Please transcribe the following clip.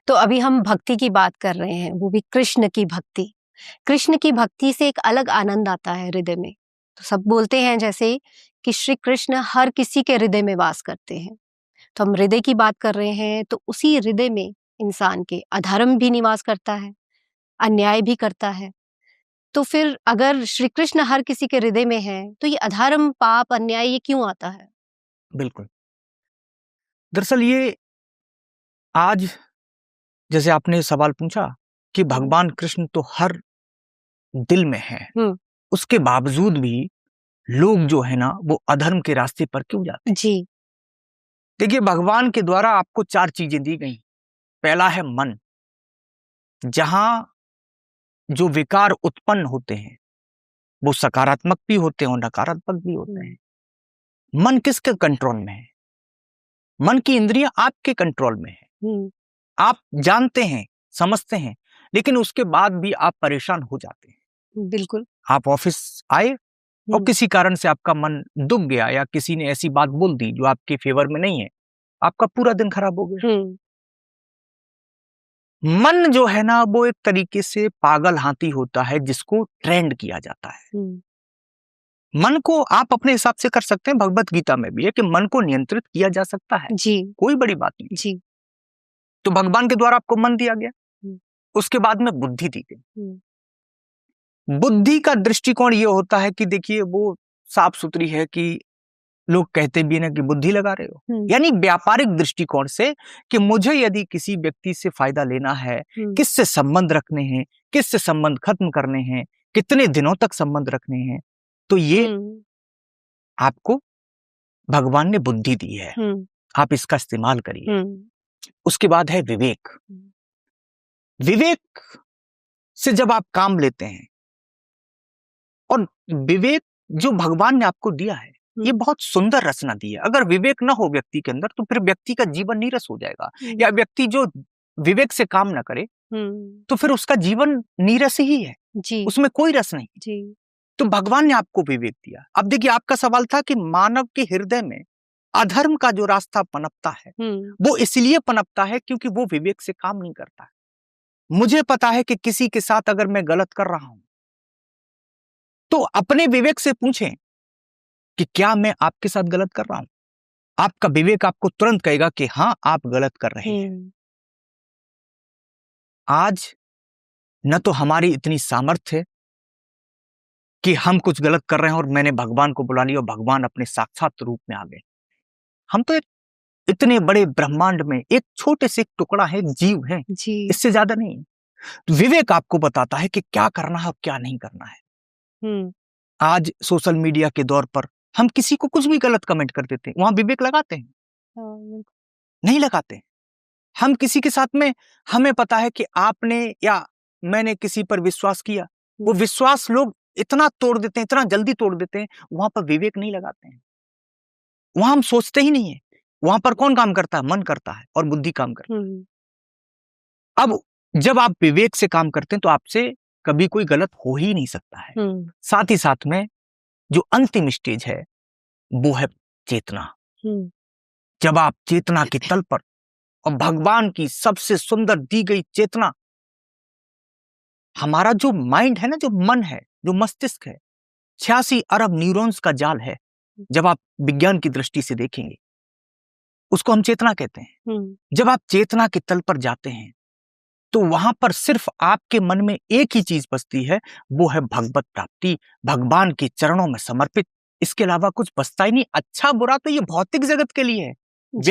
तो अभी हम भक्ति की बात कर रहे हैं, वो भी कृष्ण की भक्ति। कृष्ण की भक्ति से एक अलग आनंद आता है हृदय में। तो सब बोलते हैं जैसे कि श्री कृष्ण हर किसी के हृदय में वास करते हैं। तो हम हृदय की बात कर रहे हैं, तो उसी हृदय में इंसान के अधर्म भी निवास करता है, अन्याय भी करता है। तो फिर अगर श्री कृष्ण हर किसी के हृदय में है, तो ये अधर्म, पाप, अन्याय ये क्यों आता है? बिल्कुल। दरअसल ये आज जैसे आपने सवाल पूछा कि भगवान कृष्ण तो हर दिल में है, उसके बावजूद भी लोग जो है ना वो अधर्म के रास्ते पर क्यों जाते हैं? जी। देखिए, भगवान के द्वारा आपको 4 चीजें दी गई। पहला है मन, जहां जो विकार उत्पन्न होते हैं वो सकारात्मक भी होते हैं और नकारात्मक भी होते हैं। मन किसके कंट्रोल में है? मन की इंद्रियां आपके कंट्रोल में है। आप जानते हैं, समझते हैं, लेकिन उसके बाद भी आप परेशान हो जाते हैं। बिल्कुल। आप ऑफिस आए और किसी कारण से आपका मन दुख गया या किसी ने ऐसी बात बोल दी जो आपके फेवर में नहीं है, आपका पूरा दिन खराब हो गया। मन जो है ना वो एक तरीके से पागल हाथी होता है जिसको ट्रेंड किया जाता है। मन को आप अपने हिसाब से कर सकते हैं, भगवत गीता में भी है कि मन को नियंत्रित किया जा सकता है। जी। कोई बड़ी बात नहीं। जी। तो भगवान के द्वारा आपको मन दिया गया, उसके बाद में बुद्धि दी गई। बुद्धि का दृष्टिकोण ये होता है कि देखिए वो साफ सुथरी है कि लोग कहते भी ना कि बुद्धि लगा रहे हो, यानी व्यापारिक दृष्टिकोण से कि मुझे यदि किसी व्यक्ति से फायदा लेना है, किससे संबंध रखने हैं, किससे संबंध खत्म करने हैं, कितने दिनों तक संबंध रखने हैं, तो ये आपको भगवान ने बुद्धि दी है, आप इसका इस्तेमाल करिए। उसके बाद है विवेक। विवेक से जब आप काम लेते हैं, और विवेक जो भगवान ने आपको दिया है ये बहुत सुंदर रचना दी है। अगर विवेक न हो व्यक्ति के अंदर तो फिर व्यक्ति का जीवन नीरस हो जाएगा, या व्यक्ति जो विवेक से काम न करे तो फिर उसका जीवन नीरस ही है, उसमें कोई रस नहीं। तो भगवान ने आपको विवेक दिया। अब देखिए, आपका सवाल था कि मानव के हृदय में अधर्म का जो रास्ता पनपता है वो इसलिए पनपता है क्योंकि वो विवेक से काम नहीं करता है। मुझे पता है कि किसी के साथ अगर मैं गलत कर रहा हूं तो अपने विवेक से पूछें कि क्या मैं आपके साथ गलत कर रहा हूं। आपका विवेक आपको तुरंत कहेगा कि हां, आप गलत कर रहे हैं। आज न तो हमारी इतनी सामर्थ्य है कि हम कुछ गलत कर रहे हैं और मैंने भगवान को बुला लिया और भगवान अपने साक्षात रूप में आ गए। हम तो एक इतने बड़े ब्रह्मांड में एक छोटे से एक टुकड़ा है, जीव है, इससे ज्यादा नहीं। तो विवेक आपको बताता है कि क्या करना है और क्या नहीं करना है। आज सोशल मीडिया के दौर पर हम किसी को कुछ भी गलत कमेंट कर देते हैं, वहां विवेक लगाते हैं? नहीं लगाते। हम किसी के साथ में, हमें पता है कि आपने या मैंने किसी पर विश्वास किया, वो विश्वास लोग इतना तोड़ देते हैं, इतना जल्दी तोड़ देते हैं, वहां पर विवेक नहीं लगाते हैं। वहां हम सोचते ही नहीं है। वहां पर कौन काम करता है? मन करता है और बुद्धि काम करता है। अब जब आप विवेक से काम करते हैं तो आपसे कभी कोई गलत हो ही नहीं सकता है। साथ ही साथ में जो अंतिम स्टेज है वो है चेतना। जब आप चेतना के तल पर, और भगवान की सबसे सुंदर दी गई चेतना, हमारा जो माइंड है ना, जो मन है, जो मस्तिष्क है, 86 अरब न्यूरॉन्स का जाल है। जब आप विज्ञान की दृष्टि से देखेंगे उसको हम चेतना कहते हैं। जब आप चेतना के तल पर जाते हैं तो वहां पर सिर्फ आपके मन में एक ही चीज बसती है, वो है भगवत प्राप्ति, भगवान के चरणों में समर्पित। इसके अलावा कुछ बसता ही नहीं। अच्छा बुरा तो ये भौतिक जगत के लिए है,